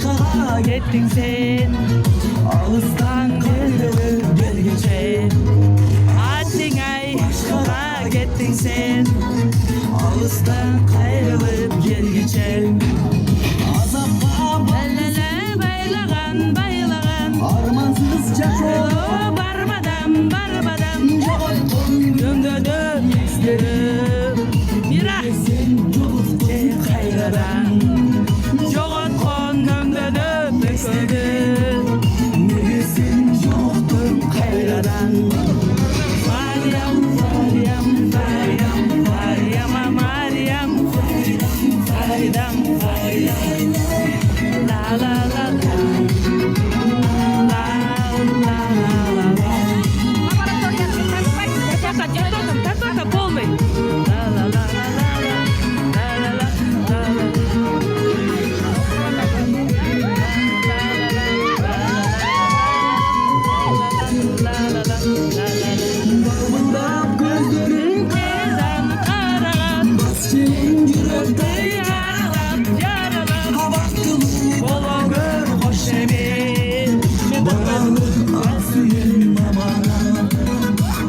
Başkalara gittin sen, ağızdan ayrılıp gelgece. Haddin ay, başkalara gittin sen, ağızdan ayrılıp gelgece. Azapla Lelele baylagan baylagan armansız yaşıyor. Barmadam barmadam Döndödö isterim. Mira Sen yoluzca hayradan. Jogon döndödö istedim. Neresin yoktun hayradan. Maryam Maryam Maryam Maryam Maryam Faridam Faridam La la la la La la la la